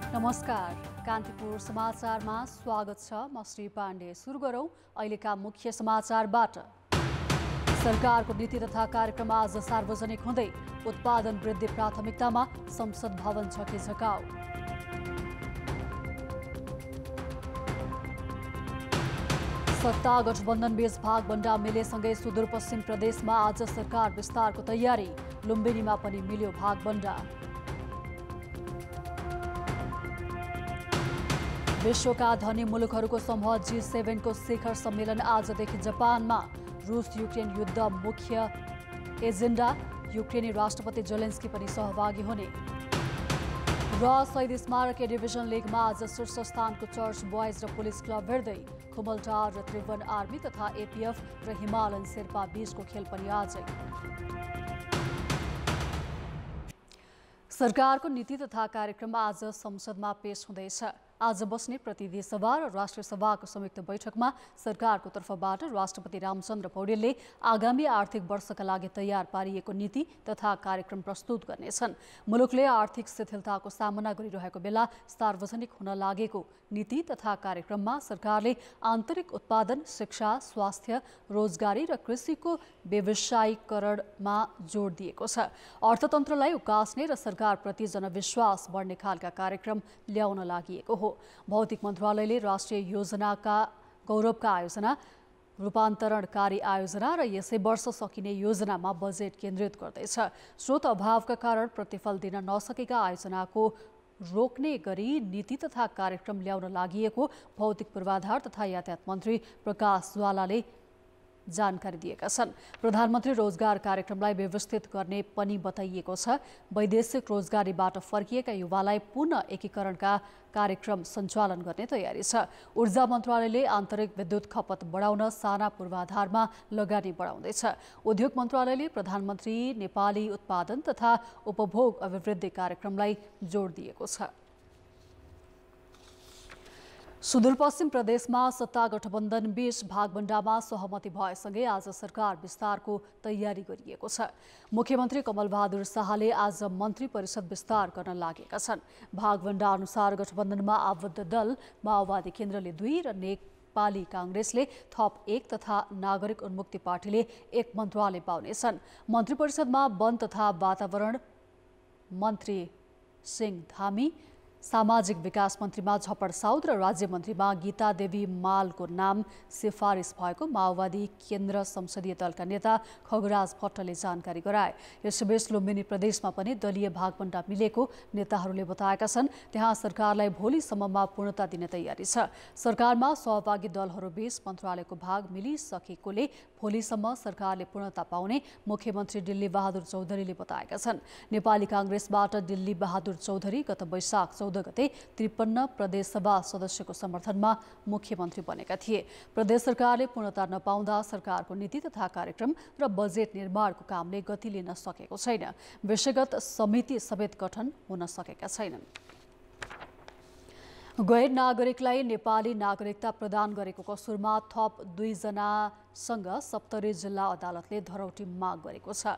नमस्कार, कान्तिपुर समाचारमा स्वागत छ। म श्री पाण्डे। सुरु गरौं अहिलेका मुख्य समाचारबाट। सरकारको नीति तथा कार्यक्रम आज सार्वजनिक हुँदै उत्पादन वृद्धि प्राथमिकतामा संसद भवन झकेझकाउ। सत्ता गठबन्धन बीच भागभण्डा मिलेसँगै सुदूरपश्चिम प्रदेशमा आज सरकार विस्तारको तयारी। लुम्बिनीमा पनि मिल्यो भागभण्डा। विश्वका धनी मुलुकहरूको समूह G7 को शिखर सम्मेलन आजदेखि जापानमा। रूस युक्रेन युद्ध मुख्य एजेन्डा। युक्रेनी राष्ट्रपति जेलेन्स्की पनि सहभागी हुने। र शहीद स्मारक डिभिजन लिगमा आज शीर्ष स्थानको चर्च बोइज र पुलिस क्लब भिड्दै। खुमलटार र त्रिभुवन आर्मी तथा एपीएफ र हिमालयन शेर्पा बीचको खेल पनि आजै। सरकारको नीति तथा कार्यक्रम आज संसदमा पेश हुँदैछ। आज बस्ने प्रतिनिधि सभा र राष्ट्रिय सभाको संयुक्त बैठकमा सरकारको तर्फबाट राष्ट्रपति रामचन्द्र पौडेलले आगामी आर्थिक वर्षका लागि तयार पारिएको नीति तथा कार्यक्रम प्रस्तुत गर्नेछन्। मुलुकले आर्थिक शिथिलताको सामना गरिरहेको बेला सार्वजनिक हुन लागेको नीति तथा कार्यक्रममा सरकारले आन्तरिक उत्पादन, शिक्षा, स्वास्थ्य, रोजगारी र कृषिको व्यवसायीकरणमा जोड दिएको छ। अर्थतन्त्रलाई उकास्ने र सरकारप्रति जनविश्वास बढ्ने खालका कार्यक्रम ल्याउन लागि हो। भौतिक मन्त्रालयले राष्ट्रिय योजनाका गौरवका आयोजना, रूपान्तरणकारी आयोजना र यसै वर्ष सकिने योजनामा बजेट केन्द्रित गर्दैछ। स्रोत अभावका कारण प्रतिफल दिन नसकेका आयोजनाको रोक्ने गरी नीति तथा कार्यक्रम ल्याउन लागि भौतिक पूर्वाधार तथा यातायात मन्त्री प्रकाश ज्वालाले जानकारी दिएका छन्। प्रधानमन्त्री रोजगार कार्यक्रमलाई व्यवस्थित गर्ने पनि बताइएको छ। वैदेशिक रोजगारीबाट फर्किएका युवालाई पुनः एकीकरणका कार्यक्रम सञ्चालन गर्ने तयारी छ। ऊर्जा मन्त्रालयले आन्तरिक विद्युत खपत बढाउन साना पूर्वाधारमा लगानी बढाउँदैछ। उद्योग मन्त्रालयले प्रधानमन्त्री नेपाली उत्पादन तथा उपभोग अभिवृद्धि कार्यक्रमलाई जोड दिएको छ। सुदूरपश्चिम प्रदेशमा सत्ता गठबन्धन बीच भागभण्डामा सहमति भएसँगै आज सरकार विस्तारको तयारी गरिएको छ। मुख्यमन्त्री कमलबहादुर शाहले आज मन्त्री परिषद विस्तार गर्न लागेका छन्। भागभण्डा अनुसार गठबन्धनमा आबद्ध दल माओवादी केन्द्रले 2 र नेपाली कांग्रेसले थप 1 तथा नागरिक उन्मुक्ति पार्टीले 1 मन्त्रालय पाउनेछन्। मन्त्री परिषदमा वन तथा वातावरण मन्त्री सिंह धामी, सामाजिक विकास मन्त्रीमा झपड साउद र राज्य मन्त्रीमा गीता देवी मालको नाम सिफारिस भएको माओवादी केन्द्र संसदीय दलका नेता खगराज भट्टले जानकारी गराए। यसैबीच लुम्बिनी प्रदेशमा पनि दलीय भागभण्डा मिलेको नेताहरूले बताएका छन्। त्यहाँ सरकारलाई भोलिसम्ममा पूर्णता दिने तयारी छ। सरकारमा सहभागी दलहरूबीच मन्त्रालयको भाग मिलिसकेकोले भोलिसम्म सरकारले पूर्णता पाउने मुख्यमन्त्री डिल्ली बहादुर चौधरीले बताएका छन्। नेपाली कांग्रेसबाट डिल्ली बहादुर चौधरी गत वैशाख 14 गते 53 प्रदेशसभा सदस्यको समर्थनमा मुख्यमन्त्री बनेका थिए। प्रदेश सरकारले पूर्णता नपाउँदा सरकारको नीति तथा कार्यक्रम र बजेट निर्माणको कामले गति लिन सकेको छैन। विषयगत समिति समेत गठन हुन सकेका छैनन्। गैर नागरिकलाई नेपाली नागरिकता प्रदान गरेको कसुरमा थप 2 जनासँग सप्तरी जिल्ला अदालतले धरौटी माग गरेको छ।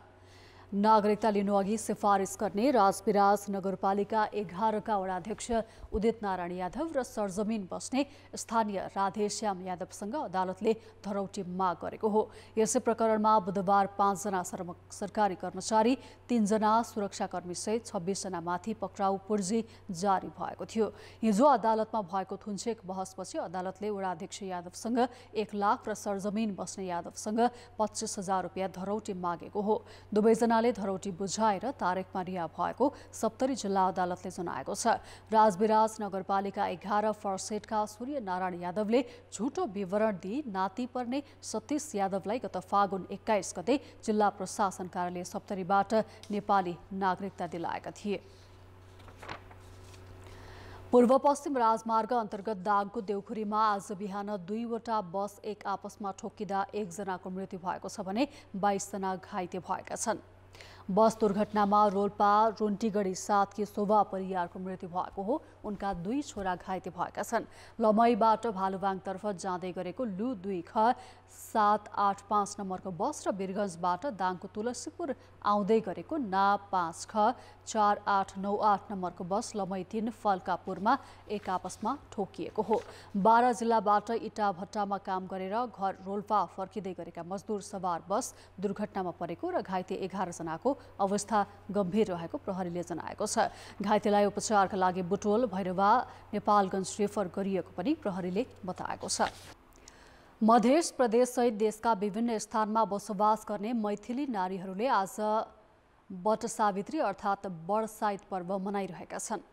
नागरिकता लिनुअघि सिफारिस गर्ने राजविराज नगरपालिका 11 का वडाध्यक्ष उदित नारायण यादव र सरजमिन बस्ने स्थानीय राधेश्याम यादवसँग अदालतले धरौटी माग गरेको हो। यसै प्रकरणमा बुधबार 5 जना सरकारी कर्मचारी, 3 जना सुरक्षाकर्मी सहित 26 जनामाथि पक्राउ पूर्जी जारी भएको थियो। हिजो अदालतमा भएको थुन्चेक बहसपछि अदालतले वडाध्यक्ष यादवसँग 1 लाख र सरजमिन बस्ने यादवसँग 25,000 रुपियाँ धरौटी मागेको हो। दुवैजना धरौटी बुझाएर तारिखमा रिहा भएको सप्तरी जिल्ला अदालतले जनाएको छ। राजविराज नगरपालिका 11 फर्सेटका सूर्य नारायण यादवले झुटो विवरण दिई नाति पर्ने सतीश यादवलाई गत फागुन 21 गते जिल्ला प्रशासन कार्यालय सप्तरीबाट नेपाली नागरिकता दिलाएका थिए। पूर्व पश्चिम राजमार्ग अन्तर्गत दाङको देउखुरीमा आज बिहान 2 वटा बस एक आपसमा ठोक्किँदा 1 जनाको मृत्यु भएको छ भने 22 जना घाइते भएका छन्। बस दुर्घटनामा रोल्पा रुन्टीगढी 7 की शोभा परियारको मृत्यु भएको हो। उनका 2 छोरा घाइते भएका छन्। लमईबाट भालुवाङतर्फ जाँदै गरेको लु 2 ख 785 नम्बरको बस र वीरगञ्जबाट दाङको तुलसीपुर आउँदै गरेको ना 5 ख 4898 नम्बरको बस लमई 3 फल्कापुरमा एक आपसमा ठोकिएको हो। 12 जिल्लाबाट इटा भट्टामा काम गरेर घर रोल्पा फर्किँदै गरेका मजदुर सवार बस दुर्घटनामा परेको र घाइते 11 जनाको अवस्था गम्भीर रहेको प्रहरीले जनाएको छ। घाइतेलाई उपचारका लागि बुटोल, भैरवा, नेपालगञ्ज रेफर गरिएको पनि प्रहरीले बताएको छ। मध्य प्रदेशसहित देशका विभिन्न स्थानमा बसोबास गर्ने मैथिली नारीहरूले आज वट सावित्री अर्थात् बडसाइत पर्व मनाइरहेका छन्।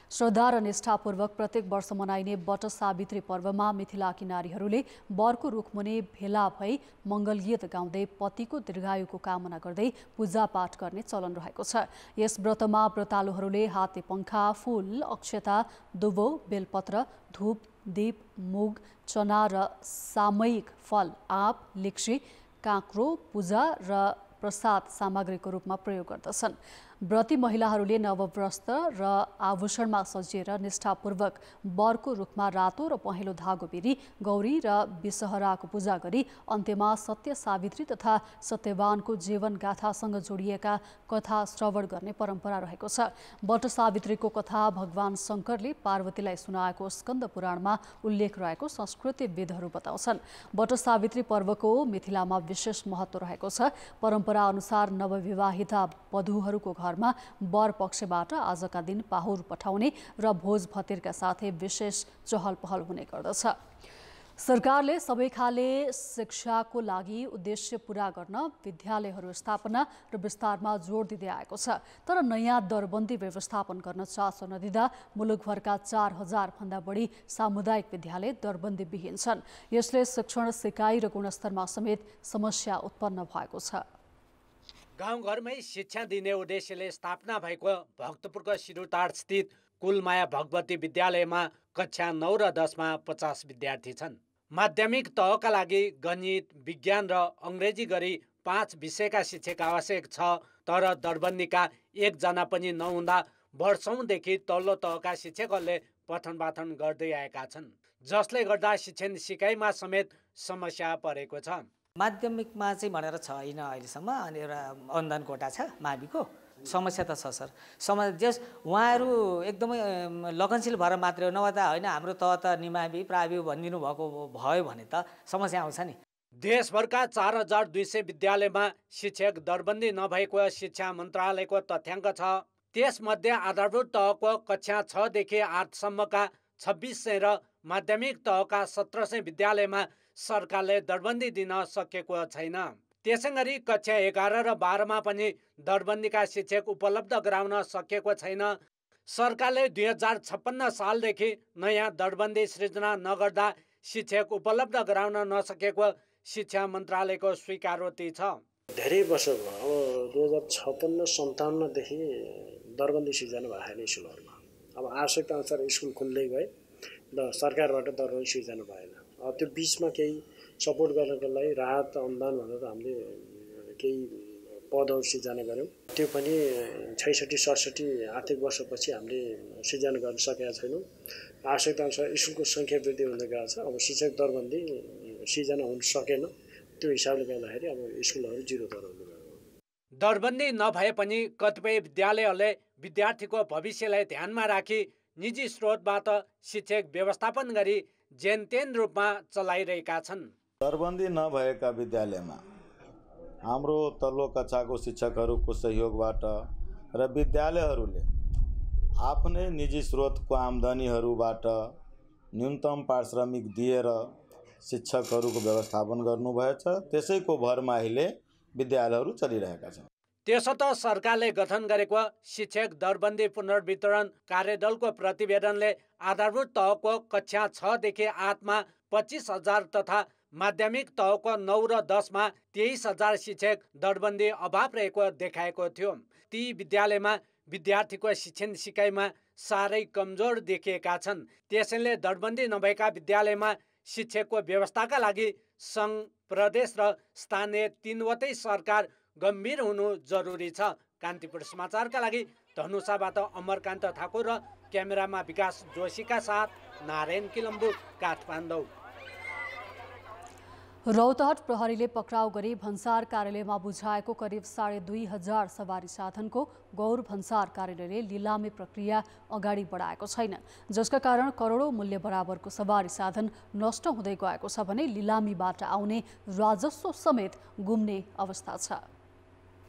श्रद्धा र निष्ठापूर्वक प्रत्येक वर्ष मनाइने वट सावित्री पर्वमा मिथिलाकी नारीहरूले वरको रुखमुनि भेला भई मङ्गलगीत गाउँदै पतिको दीर्घायुको कामना गर्दै पूजापाठ गर्ने चलन रहेको छ। यस व्रतमा व्रतालुहरूले हाते पङ्खा, फूल, अक्षता, दुबो, बेलपत्र, धूप, दीप, मुग, चना र सामयिक फल, आँप, लिक्सी, काँक्रो पूजा र प्रसाद सामग्रीको रूपमा प्रयोग गर्दछन्। व्रती महिलाहरूले नववस्त्र र आभूषणमा सजिएर निष्ठापूर्वक वरको रुखमा रातो र पहेँलो धागो बेरी गौरी र विषहराको पूजा गरी अन्त्यमा सत्य सावित्री तथा सत्यवानको जीवन गाथासँग जोडिएका कथा श्रवण गर्ने परम्परा रहेको छ। वट सावित्रीको कथा भगवान शङ्करले पार्वतीलाई सुनाएको स्कन्द पुराणमा उल्लेख रहेको संस्कृतिविदहरू बताउँछन्। वट सावित्री पर्वको मिथिलामा विशेष महत्त्व रहेको छ। परम्परा अनुसार नवविवाहिता वधूहरूको घरमा वर पक्षबाट आजका दिन पाहुर पठाउने र भोज भतेरका साथै विशेष चहल पहल हुने गर्दछ। सरकारले सबै खाले शिक्षाको लागि उद्देश्य पूरा गर्न विद्यालयहरू स्थापना र विस्तारमा जोड दिँदै आएको छ। तर नयाँ दरबन्दी व्यवस्थापन गर्न चासो नदिँदा मुलुकभरका 4000 भन्दा बढी सामुदायिक विद्यालय दरबन्दीविहीन छन्। यसले शिक्षण सिकाइ र गुणस्तरमा समेत समस्या उत्पन्न भएको छ। गाउँघरमै शिक्षा दिने उद्देश्यले स्थापना भएको भक्तपुरको सिरुटार स्थित कुलमाया भगवती विद्यालयमा कक्षा 9 र 10 मा 50 विद्यार्थी छन्। माध्यमिक तहका लागि गणित, विज्ञान र अङ्ग्रेजी गरी 5 विषयका शिक्षक आवश्यक छ। तर दरबन्दीका 1 जना पनि नहुँदा वर्षौंदेखि तल्लो तहका शिक्षकहरूले पठन पाठन गर्दै आएका छन्, जसले गर्दा शिक्षण सिकाइमा समेत समस्या परेको छ। माध्यमिकमा चाहिँ भनेर छैन अहिलेसम्म। अनि एउटा अनुदान कोटा छ माविको, समस्या त छ सर। जस उहाँहरू एकदमै लगनशील भएर मात्रै हो, नभए त होइन हाम्रो तह त निमावि प्रावि भनिदिनु भएको भयो भने त समस्या आउँछ नि। देशभरका 4200 विद्यालयमा शिक्षक दरबन्दी नभएको शिक्षा मन्त्रालयको तथ्याङ्क छ। त्यसमध्ये आधारभूत तहको कक्षा 6 देखि 8 सम्मका 2600 र माध्यमिक तहका 1700 विद्यालयमा सरकारले दरबन्दी दिन सकेको छैन। त्यसैगरी कक्षा 11 र 12 मा पनि दरबन्दीका शिक्षक उपलब्ध गराउन सकेको छैन। सरकारले 2056 सालदेखि नयाँ दरबन्दी सृजना नगर्दा शिक्षक उपलब्ध गराउन नसकेको शिक्षा मन्त्रालयको स्वीकारोक्ति छ। धेरै वर्ष भयो, अब 2056-57 देखि दरबन्दी सिर्जना भएको छैन स्कुलहरूमा। अब आवश्यकता अनुसार स्कुल खुल्दै गए र सरकारबाट दरबन्दी सिर्जना भएन। त्यो बिचमा केही सपोर्ट गर्नको लागि राहत अनुदान भनेर हामीले केही पदहरू सिर्जना गऱ्यौँ। त्यो पनि 66-67 आर्थिक वर्षपछि हामीले सिर्जना गर्न सकेका छैनौँ। आवश्यकता अनुसार स्कुलको सङ्ख्या वृद्धि हुँदै गएको छ। अब शिक्षक दरबन्दी सिर्जना हुन सकेन। त्यो हिसाबले गर्दाखेरि अब स्कुलहरू जिरो दरबन्दी भयो। दरबन्दी नभए पनि कतिपय विद्यालयहरूले विद्यार्थीको भविष्यलाई ध्यानमा राखी निजी स्रोतबाट शिक्षक व्यवस्थापन गरी जेनतेन रूपमा चलाइरहेका छन्। दरबन्दी नभएका विद्यालयमा हाम्रो तल्लो कक्षाको शिक्षकहरूको सहयोगबाट र विद्यालयहरूले आफ्नै निजी स्रोतको आम्दानीहरूबाट न्यूनतम पारिश्रमिक दिएर शिक्षकहरूको व्यवस्थापन गर्नुभएछ। त्यसैको भरमा अहिले विद्यालयहरू चलिरहेका छन्। त्यसो त सरकारले गठन गरेको शिक्षक दरबन्दी पुनर्वितरण कार्यदलको प्रतिवेदनले आधारभूत तहको कक्षा 6 देखि 8 मा 25,000 तथा माध्यमिक तहको 9 र 10 मा 23,000 शिक्षक दरबन्दी अभाव रहेको देखाएको थियो। ती विद्यालयमा विद्यार्थीको शिक्षण सिकाइमा साह्रै कमजोर देखिएका छन्। त्यसैले दरबन्दी नभएका विद्यालयमा शिक्षकको व्यवस्थाका लागि सङ्घ, प्रदेश र स्थानीय 3वटै सरकार गम्भीर हुनु जरुरी छ। कान्तिपुर समाचारका लागि धनुषाबाट अमरकान्त ठाकुर र क्यामेरामा विकास जोशीका साथ नारायण किलम्बु, काठमाडौँ। रौतहट प्रहरीले पक्राउ गरी भन्सार कार्यालयमा बुझाएको करिब 2500 सवारी साधनको गौर भन्सार कार्यालयले लिलामी प्रक्रिया अगाडि बढाएको छैन, जसका कारण करोडौं मूल्य बराबरको सवारी साधन नष्ट हुँदै गएको छ भने लिलामीबाट आउने राजस्व समेत गुम्ने अवस्था छ।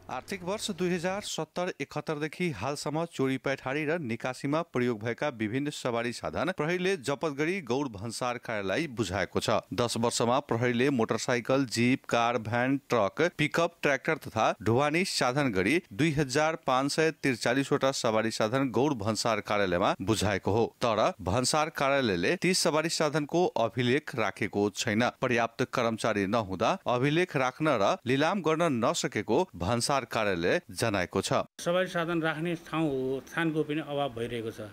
आर्थिक वर्ष 2070-71 देखि हालसम्म चोरी पैठारी र निकासीमा प्रयोग भएका विभिन्न सवारी साधन प्रहरीले जपत गरी गौर भन्सार कार्यालय बुझाएको छ। 10 वर्षमा प्रहरीले motorcycle, jeep, car, van, truck, pickup, tractor तथा ढुवानी साधन गरी 2543 वटा सवारी साधन गौर भन्सार कार्यालयमा बुझाएको हो। तर भन्सार कार्यालयले ती सवारी साधनको अभिलेख राखेको छैन। पर्याप्त कर्मचारी नहुँदा अभिलेख राख्न र लिलाम गर्न नसकेको भन्सार कार्यालयले जनाएको छ। सवारी साधन राख्ने स्थानको पनि अभाव भइरहेको छ।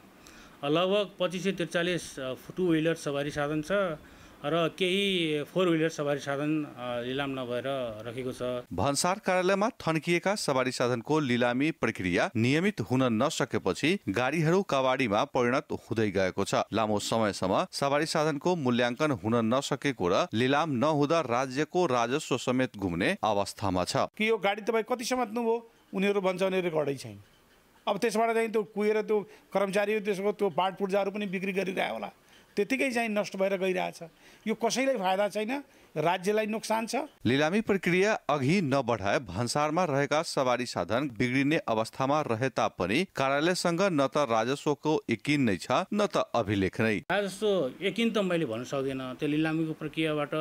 लगभग 2543 टु व्हिलर सवारी साधन छ र केही 4 व्हिलर सवारी साधन लिलाम नभएर राखेको छ। भन्सार कार्यालयमा थन्किएका सवारी साधनको लिलामी प्रक्रिया नियमित हुन नसकेपछि गाडीहरू कबाडीमा परिणत हुँदै गएको छ। लामो समयसम्म सवारी साधनको मूल्याङ्कन हुन नसकेको र लिलाम नहुँदा राज्यको राजस्व समेत गुम्ने अवस्थामा छ। कि यो गाडी तपाईँ कति समात्नुभयो, उनीहरू भन्छ उनीहरू गडै छैन। अब त्यसबाट चाहिँ त्यो कुहेर त्यो कर्मचारी त्यसको त्यो पार्ट पुर्जाहरू पनि बिक्री गरिरह्यो होला, त्यतिकै चाहिँ नष्ट भएर गइरहेछ। यो कसैलाई फाइदा छैन, राज्यलाई नोक्सान छ। लिलामी प्रक्रिया अघि नबढाए भन्सारमा रहेका सवारी साधन बिग्रिने अवस्थामा रहे तापनि कार्यालयसँग न त राजस्वको यकिन नै छ न त अभिलेख नै। राजस्व यकिन त मैले भन्न सक्दिनँ। त्यो लिलामीको प्रक्रियाबाट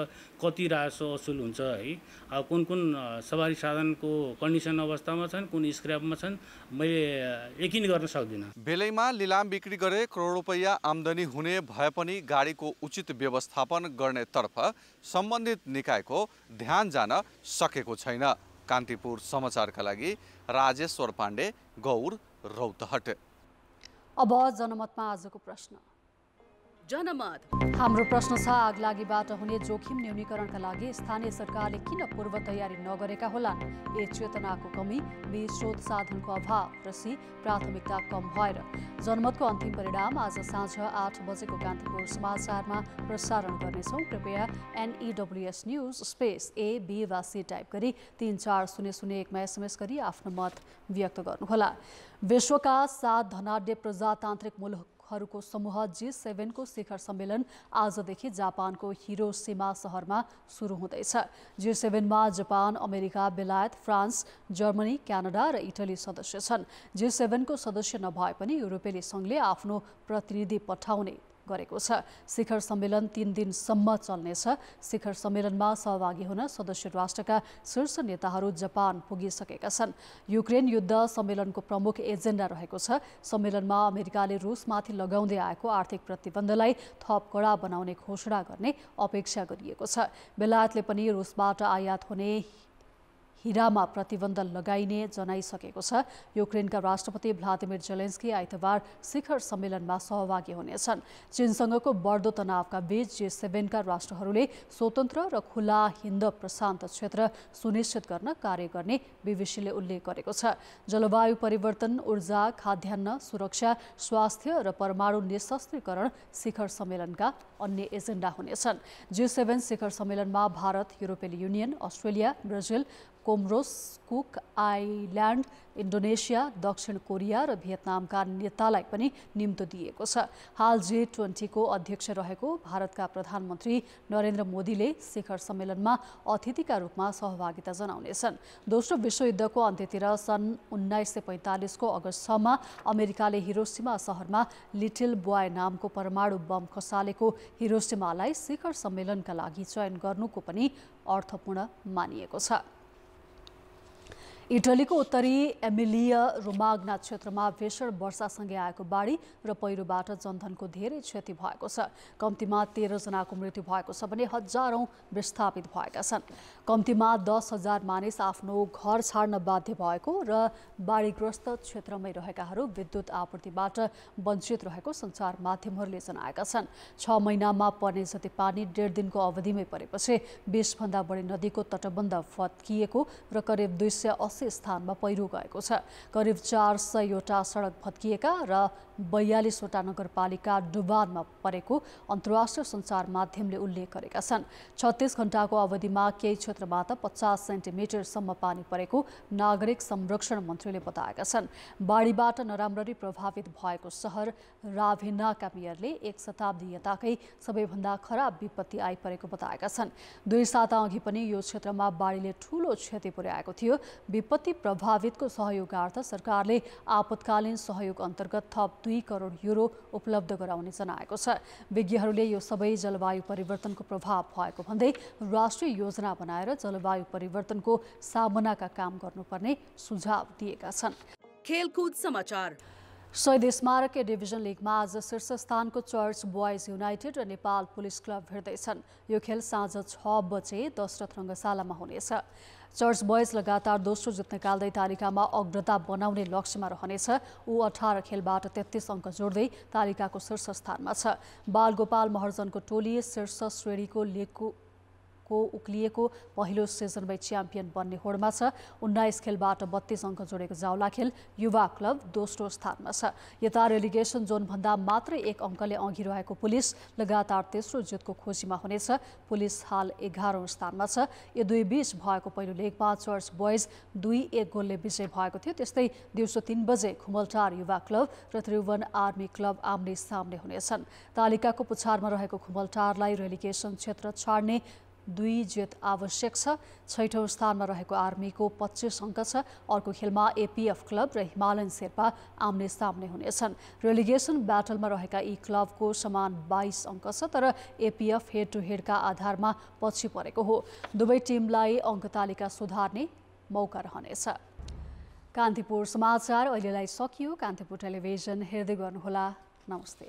कति राजस्व असुल हुन्छ है, अब कुन कुन सवारी साधनको कन्डिसन अवस्थामा छन्, कुन स्क्रैपमा छन्, मैले यकिन गर्न सक्दिनँ। बेलैमा लिलाम बिक्री गरे करोड रुपैयाँ आमदनी हुने भए पनि गाडीको उचित व्यवस्थापन गर्ने तर्फ सम्बन्धित निकायको ध्यान जान सकेको छैन। कान्तिपुर समाचारका लागि राजेश्वर पाण्डे, गौर, रौतहट। अब जनमतमा आजको प्रश्न। जनमत हाम्रो प्रश्न छ, आगलागीबाट हुने जोखिम न्यूनीकरणका लागि स्थानीय सरकारले किन पूर्व तयारी नगरेका होलान्? ए, चेतनाको कमी, बी, स्रोत साधनको अभाव र सी, प्राथमिकता कम भएर। जनमतको अन्तिम परिणाम आज साँझ 8 बजेको कान्तिपुर समाचारमा प्रसारण गर्नेछौँ। कृपया NEWS news space A, B वा C टाइप गरी 34001मा SMS गरी आफ्नो मत व्यक्त गर्नुहोला। विश्वका 7 धनाढ्य प्रजातान्त्रिक मुलुकहरूको समूह G7 को शिखर सम्मेलन आजदेखि जापानको हिरोसिमा सहरमा सुरु हुँदैछ। G7 मा जापान, अमेरिका, बेलायत, फ्रान्स, जर्मनी, क्यानाडा र इटली सदस्य छन्। G7 को सदस्य नभए पनि युरोपेली सङ्घले आफ्नो प्रतिनिधि पठाउने गरेको छ। शिखर सम्मेलन 3 दिनसम्म चल्नेछ। शिखर सम्मेलनमा सहभागी हुन सदस्य राष्ट्रका शीर्ष नेताहरू जापान पुगिसकेका छन्। युक्रेन युद्ध सम्मेलनको प्रमुख एजेन्डा रहेको छ। सम्मेलनमा अमेरिकाले रुसमाथि लगाउँदै आएको आर्थिक प्रतिबन्धलाई थप कडा बनाउने घोषणा गर्ने अपेक्षा गरिएको छ। बेलायतले पनि रुसबाट आयात हुने हिरामा प्रतिबन्ध लगाइने जनाइसकेको छ। युक्रेनका राष्ट्रपति भ्लादिमिर जेलेन्स्की आइतबार शिखर सम्मेलनमा सहभागी हुनेछन्। चीनसँगको बढ्दो तनावका बीच G7 का राष्ट्रहरूले स्वतन्त्र र खुला हिन्द प्रशान्त क्षेत्र सुनिश्चित गर्न कार्य गर्ने बीबीसीले उल्लेख गरेको छ। जलवायु परिवर्तन, ऊर्जा, खाद्यान्न सुरक्षा, स्वास्थ्य र परमाणु निशस्त्रीकरण शिखर सम्मेलनका अन्य एजेन्डा हुनेछन्। G7 शिखर सम्मेलनमा भारत, युरोपेली union, Australia, Brazil, Comoros, cook island, Indonesia, दक्षिण कोरिया र भियतनामका नेतालाई पनि निम्तो दिएको छ। हाल G20 को अध्यक्ष रहेको भारतका प्रधानमन्त्री नरेन्द्र मोदीले शिखर सम्मेलनमा अतिथिका रूपमा सहभागिता जनाउनेछन्। दोस्रो विश्वयुद्धको अन्त्यतिर सन् 1945 को अगस्त 6 मा अमेरिकाले हिरोसिमा सहरमा लिटिल बोय नामको परमाणु बम खसालेको हिरोसिमालाई शिखर सम्मेलनका लागि चयन गर्नुको पनि अर्थपूर्ण मानिएको छ। इटलीको उत्तरी एमिलिया रोमाग्ना क्षेत्रमा भीषण वर्षासँगै आएको बाढी र पहिरोबाट जनधनको धेरै क्षति भएको छ। कम्तीमा 13 जनाको मृत्यु भएको छ भने हजारौं विस्थापित भएका छन्। कम्तीमा 10,000 मानिस आफ्नो घर छाड्न बाध्य भएको र बाढीग्रस्त क्षेत्रमै रहेकाहरू विद्युत आपूर्तिबाट वञ्चित रहेको सञ्चार माध्यमहरूले जनाएका छन्। 6 महिनामा पर्ने जति पानी 1.5 दिनको अवधिमै परेपछि 20 भन्दा बढी नदीको तटबन्ध भत्किएको र करिब 280 स्थानमा पहिरो गएको छ। करिब 400 वटा सडक भत्किएका र 42 वटा नगरपालिका डुबानमा परेको अन्तर्राष्ट्रिय सञ्चार माध्यमले उल्लेख गरेका छन्। 36 घण्टाको अवधिमा केही क्षेत्रमा त 50 सेन्टिमिटरसम्म पानी परेको नागरिक संरक्षण मन्त्रीले बताएका छन्। बाढीबाट नराम्ररी प्रभावित भएको सहर राभेन्नाका मेयरले 1 शताब्दी यताकै सबैभन्दा खराब विपत्ति आइपरेको बताएका छन्। 2 साता अघि पनि यो क्षेत्रमा बाढीले ठूलो क्षति पुर्याएको थियो। विपत्ति प्रभावितको सहयोगार्थ सरकारले आपतकालीन सहयोग अन्तर्गत थप 2 करोड युरो उपलब्ध गराउने जनाएको छ। विज्ञहरूले यो सबै जलवायु परिवर्तनको प्रभाव भएको भन्दै राष्ट्रिय योजना बनाएर जलवायु परिवर्तनको सामनाका काम गर्नुपर्ने सुझाव दिएका छन्। खेलकुद समाचार। शहीद स्मारक डिभिजन लिगमा आज शीर्ष स्थानको चर्च बोइज युनाइटेड र नेपाल पुलिस क्लब भिड्दैछन्। यो खेल साँझ 6 बजे दशरथ रङ्गशालामा हुनेछ। चर्च बोइज लगातार दोस्रो जित निकाल्दै तालिकामा अग्रता बनाउने लक्ष्यमा रहनेछ। ऊ 18 खेलबाट 33 अङ्क जोड्दै तालिकाको शीर्ष स्थानमा छ। बालगोपाल महर्जनको टोली शीर्ष श्रेणीको लिगको उक्लिएको पहिलो सिजनमै च्याम्पियन बन्ने होडमा छ। 19 खेलबाट 32 अङ्क जोडेको जावला खेल युवा क्लब दोस्रो स्थानमा छ। यता रेलिगेसन जोनभन्दा मात्रै 1 अङ्कले अघि रहेको पुलिस लगातार तेस्रो जितको खोजीमा हुनेछ। पुलिस हाल 11औं स्थानमा छ। यो दुई बीच भएको पहिलो लेगमा चर्च बोइज 2-1 गोलले विजय भएको थियो। त्यस्तै दिउँसो 3 बजे खुमलटार युवा क्लब र त्रिभुवन आर्मी क्लब आम्ने सामने हुनेछन्। तालिकाको पुछारमा रहेको खुमलटारलाई रेलिगेसन क्षेत्र छाड्ने 2 जित आवश्यक छ। 6औं स्थानमा रहेको आर्मीको 25 अङ्क छ। अर्को खेलमा एपीएफ क्लब र हिमालयन शेर्पा आम्ने सामने हुनेछन्। रेलिगेसन ब्याटलमा रहेका यी क्लबको समान 22 अङ्क छ, तर एपीएफ हेड टु हेडका आधारमा पछि परेको हो। दुवै टिमलाई अङ्क तालिका सुधार्ने मौका रहनेछ। कान्तिपुर समाचार अहिलेलाई सकियो। कान्तिपुर टेलिभिजन हेर्दै गर्नुहोला। नमस्ते।